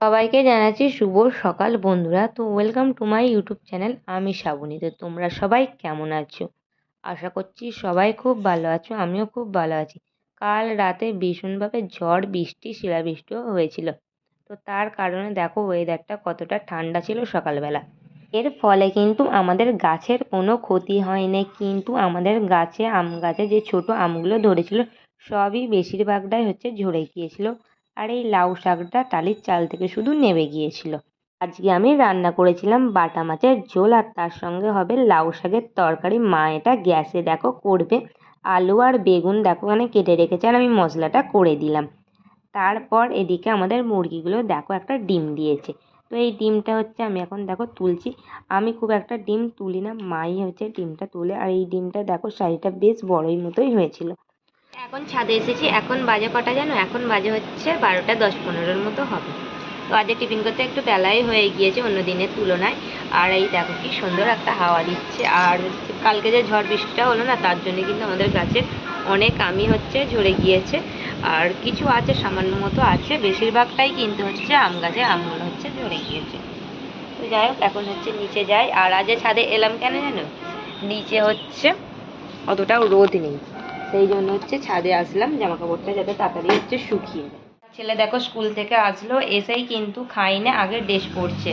সবাইকে জানাচ্ছি শুভ সকাল বন্ধুরা। তো welcome to my YouTube channel. আমি শ্রাবণী। তো তোমরা সবাই কেমন আছো? আশা করছি সবাই খুব ভালো আছো, আমিও খুব ভালো আছি। কাল রাতে ভীষণভাবে ঝড় বৃষ্টি শিলাবৃষ্টিও হয়েছিল। তো তার কারণে দেখো ওয়েদারটা কতটা ঠান্ডা ছিল সকালবেলা। এর ফলে কিন্তু আমাদের গাছের কোনো ক্ষতি হয়নি, কিন্তু আমাদের আম গাছে যে ছোট আমগুলো ধরেছিল সবই বেশিরভাগটাই ঝরে গিয়েছিল। আর এই লাউ শাকটা টালির চাল থেকে শুধু নেমে গিয়েছিল। আজকে আমি রান্না করেছিলাম বাটা মাছের ঝোল, আর তার সঙ্গে হবে লাউ শাকের তরকারি। মা এটা গ্যাসে দেখো করবে। আলু আর বেগুন দেখো এখানে কেটে রেখেছে, আর আমি মশলাটা করে দিলাম। তারপর এদিকে আমাদের মুরগিগুলো দেখো একটা ডিম দিয়েছে। তো এই ডিমটা আমি এখন দেখো তুলছি। আমি খুব একটা ডিম তুলি না, মাই ডিমটা তুলে। আর এই ডিমটা দেখো সাইজটা বেশ বড়ই মতোই হয়েছিল। এখন ছাদে এসেছি। এখন বাজে কটা জানো? এখন বাজে 12টা 10-15 মতো হবে। তো আজকে টিফিন করতে একটু বেলাই হয়ে গিয়েছে অন্য দিনের তুলনায়। আর এই দেখো কি সুন্দর একটা হাওয়া দিচ্ছে। আর কালকে যে ঝড় বৃষ্টিটা হলো না, তার জন্য কিন্তু আমাদের গাছের অনেক আমই ঝরে গিয়েছে। আর কিছু আছে সামান্য মতো আছে, বেশিরভাগটাই কিন্তু আম গাছে আমগুলো ঝরে গিয়েছে। তো যাই হোক, এখন নিচে যাই। আর আজ ছাদে এলাম কেন জানো? নিচে অতটাও রোদ নেই, সেই জন্য ছাদে আসলাম জামা কাপড়টা যাতে তাড়াতাড়ি শুকিয়ে যায়। ছেলে দেখো স্কুল থেকে আসলো, এসেই কিন্তু খাইনে আগে ড্রেস পরছে।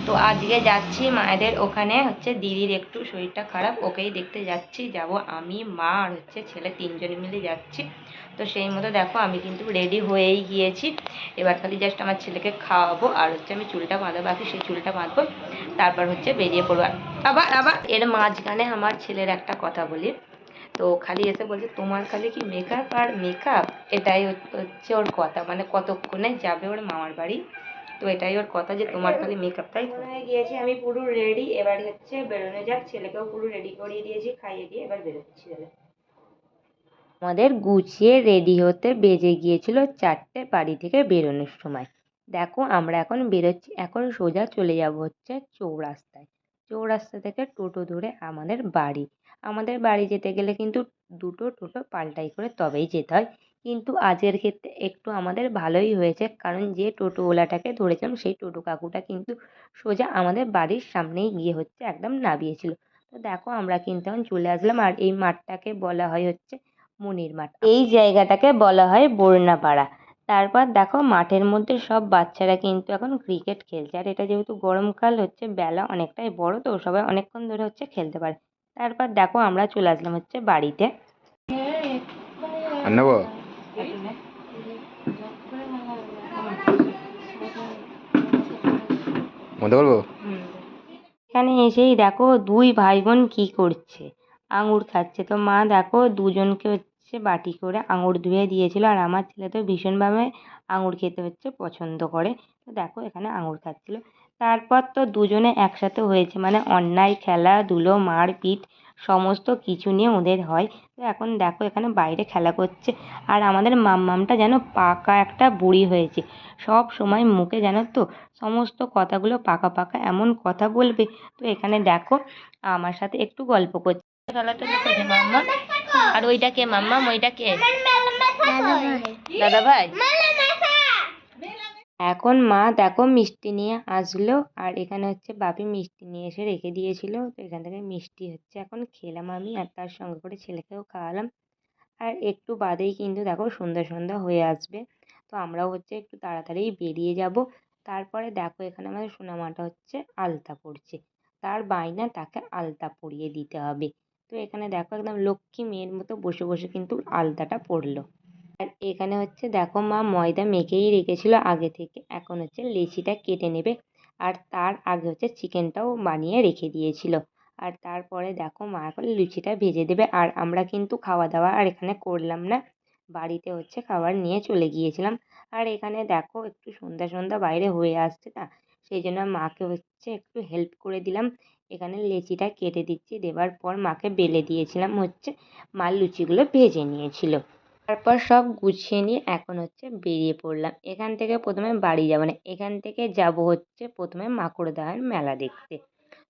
তো আজকে যাচ্ছি মায়েদের ওখানে, দিদির একটু শরীরটা খারাপ, ওকেই দেখতে যাচ্ছি। যাব আমি, মা আর ছেলে, তিনজনে মিলে যাচ্ছি। তো সেই মতো দেখো আমি কিন্তু রেডি হয়েই গিয়েছি। এবার খালি জাস্ট আমার ছেলেকে খাওয়াবো, আর আমি চুলটা বাঁধা বাকি, সেই চুলটা বাঁধবো। তারপর বেরিয়ে পড়বো। আবার আবার এর মাঝখানে আমার ছেলের একটা কথা বলি। তো খালি এসে বলছে তোমার খালি কি মেকআপ আর মেকআপ, এটাই ওর কথা। মানে কতক্ষণে যাবে ওর মামার বাড়ি, তো এটাই ওর কথা যে তোমার খালি মেকআপটাই। হয়ে গিয়েছি আমি পুরো রেডি, এবার বেরোনো যাক। ছেলেকেও পুরো রেডি করিয়ে দিয়েছি, খাইয়ে দিয়ে এবার বেরোচ্ছি। আমাদের গুছিয়ে রেডি হতে বেজে গিয়েছিল 4টে বাড়ি থেকে বেরোনোর সময়। দেখো আমরা এখন বেরোচ্ছি। এখন সোজা চলে যাব চৌরাস্তায়। চৌরাস্তা থেকে টোটো ধরে আমাদের বাড়ি যেতে গেলে কিন্তু দুটো টোটো পাল্টাই করে তবেই যেতে হয়। কিন্তু আজকের ক্ষেত্রে একটু আমাদের ভালোই হয়েছে, কারণ যে টোটোওয়ালাটাকে ধরেছিলাম সেই টোটো কাকুটা কিন্তু সোজা আমাদের বাড়ির সামনেই গিয়ে একদম নামিয়েছিল। তো দেখো আমরা কিন্তু এখন চলে আসলাম। আর এই মাঠটাকে বলা হয় মনির মাঠ। এই জায়গাটাকে বলা হয় বরুণাপাড়া। তারপর দেখো মাঠের মধ্যে সব বাচ্চারা কিন্তু এখন ক্রিকেট খেলছে। আর এটা যেহেতু গরমকাল, বেলা অনেকটাই বড়, তো সবাই অনেকক্ষণ ধরে খেলতে পারে। তারপর দেখো আমরা চলে আসলাম বাড়িতে। এখানে এসেই দেখো দুই ভাই বোন কি করছে, আঙুর খাচ্ছে। তো মা দেখো দুজনকে বাটি করে আঙুর ধুয়ে দিয়েছিল। আর আমার ছেলে তো ভীষণভাবে আঙুর খেতে পছন্দ করে। তো দেখো এখানে আঙুর খাচ্ছিল। তারপর তো দুজনে একসাথে হয়েছে, মানে অন্যায়, খেলাধুলো, মারপিট সমস্ত কিছু নিয়ে ওদের হয়। তো এখন দেখো এখানে বাইরে খেলা করছে। আর আমাদের মাম্মামটা যেন পাকা একটা বুড়ি হয়েছে, সব সময় মুখে জানো তো সমস্ত কথাগুলো পাকা পাকা এমন কথা বলবে। তো এখানে দেখো আমার সাথে একটু গল্প করছে। খেলাটা দেখেছে মাম্মা। আর ওইটা কে মাম্মাম? ওইটা কে? দাদা ভাই। এখন মা দেখো মিষ্টি নিয়ে আসলো। আর এখানে বাপি মিষ্টি নিয়ে এসে রেখে দিয়েছিল। তো এখান থেকে মিষ্টি এখন খেলাম আমি, আর তার সঙ্গে করে ছেলেকেও খাওয়ালাম। আর একটু বাদেই কিন্তু দেখো সন্ধ্যা হয়ে আসবে। তো আমরাও একটু তাড়াতাড়ি বেরিয়ে যাব। তারপরে দেখো এখানে আমাদের সোনামাটা আলতা পরছে। তার বায়না তাকে আলতা পরিয়ে দিতে হবে। তো এখানে দেখো একদম লক্ষ্মী মেয়ের মতো বসে বসে কিন্তু আলতাটা পরলো। আর এখানে দেখো মা ময়দা মেখেই রেখেছিল আগে থেকে। এখন লেচিটা কেটে নেবে। আর তার আগে চিকেনটাও বানিয়ে রেখে দিয়েছিল। আর তারপরে দেখো মা এখন লুচিটা ভেজে দেবে। আর আমরা কিন্তু খাওয়া দাওয়া আর এখানে করলাম না, বাড়িতে খাবার নিয়ে চলে গিয়েছিলাম। আর এখানে দেখো একটু সন্ধ্যা বাইরে হয়ে আসছে না, সেই জন্য মাকে একটু হেল্প করে দিলাম। এখানে লেচিটা কেটে দিচ্ছি, দেওয়ার পর মাকে বেলে দিয়েছিলাম, মা লুচিগুলো ভেজে নিয়েছিল। তারপর সব গুছিয়ে নিয়ে এখন বেরিয়ে পড়লাম। এখান থেকে প্রথমে বাড়ি যাব না, এখান থেকে যাব প্রথমে মাকড়দহের মেলা দেখতে।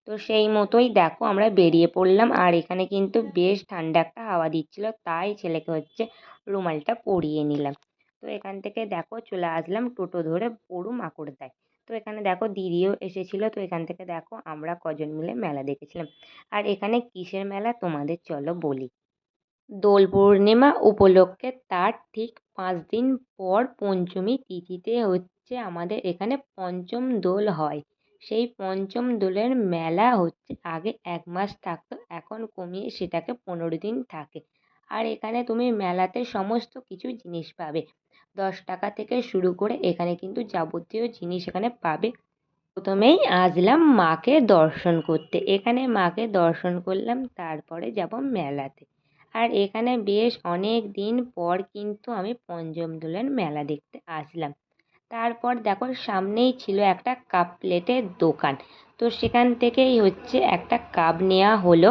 তো সেই মতোই দেখো আমরা বেরিয়ে পড়লাম। আর এখানে কিন্তু বেশ ঠান্ডা একটা হাওয়া দিচ্ছিল, তাই ছেলেকে রুমালটা পরিয়ে নিলাম। তো এখান থেকে দেখো চলে আসলাম টোটো ধরে পুরো মাকড়দায়। তো এখানে দেখো দিদিও এসেছিলো, তো এখান থেকে দেখো আমরা কজন মিলে মেলা দেখেছিলাম। আর এখানে কিসের মেলা তোমাদের চলো বলি। দোল পূর্ণিমা উপলক্ষে তার ঠিক 5 দিন পর পঞ্চমী তিথিতে হচ্ছে আমাদের এখানে পঞ্চম দোল হয়। সেই পঞ্চম দোলের মেলা হচ্ছে আগে 1 মাস থাকতো, এখন কমিয়ে সেটাকে 15 দিন থাকে। আর এখানে তুমি মেলাতে সমস্ত কিছু জিনিস পাবে। 10 টাকা থেকে শুরু করে এখানে কিন্তু যাবতীয় জিনিস এখানে পাবে। প্রথমেই আসলাম মাকে দর্শন করতে, এখানে মাকে দর্শন করলাম, তারপরে যাব মেলাতে। আর এখানে বেশ অনেক দিন পর কিন্তু আমি পঞ্চম দোলের মেলা দেখতে আসলাম। তারপর দেখো সামনেই ছিল একটা কাপ প্লেটের দোকান, তো সেখান থেকেই হচ্ছে একটা কাপ নেওয়া হলো।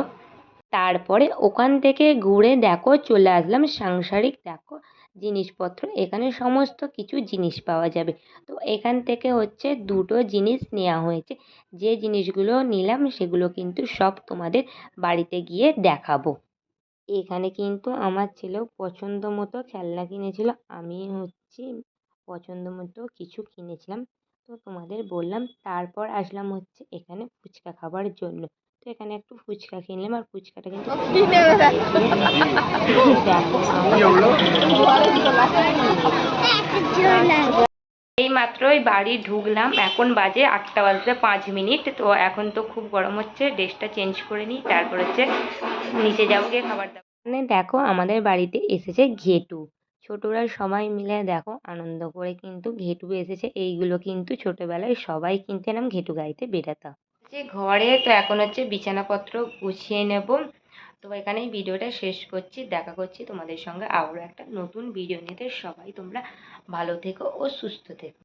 তারপরে ওখান থেকে ঘুরে দেখো চলে আসলাম সাংসারিক দেখো জিনিসপত্র, এখানে সমস্ত কিছু জিনিস পাওয়া যাবে। তো এখান থেকে হচ্ছে দুটো জিনিস নেওয়া হয়েছে, যে জিনিসগুলো নিলাম সেগুলো কিন্তু সব তোমাদের বাড়িতে গিয়ে দেখাবো। এখানে কিন্তু আমার ছেলেও পছন্দ মতো খেলনা কিনেছিল, আমি হচ্ছে পছন্দ মতো কিছু কিনেছিলাম, তো তোমাদের বললাম। তারপর আসলাম হচ্ছে এখানে ফুচকা খাবার জন্য। তো এখানে একটু ফুচকা কিনলাম, আর ফুচকাটা কিন্তু দেখো এই মাত্রই বাড়ি ঢুকলাম, এখন বাজে 8টা বাজতে 5 মিনিট। তো এখন তো খুব গরম হচ্ছে, ড্রেসটা চেঞ্জ করে নিই, তারপর হচ্ছে নিচে যাবো, গিয়ে খাবার দাবার। মানে দেখো আমাদের বাড়িতে এসেছে ঘেটু, ছোটরা সবাই মিলে দেখো আনন্দ করে কিন্তু ঘেটু এসেছে। এইগুলো কিন্তু ছোটবেলায় সবাই কিন্তু এরম ঘেটু গাইতে বেরাতাম যে ঘরে। তো এখন হচ্ছে বিছানাপত্র গুছিয়ে নেব। তো এখানেই ভিডিওটা শেষ করছি, দেখা করছি তোমাদের সঙ্গে আবারও একটা নতুন ভিডিও নিতে। সবাই তোমরা ভালো থেকো ও সুস্থ থেকো।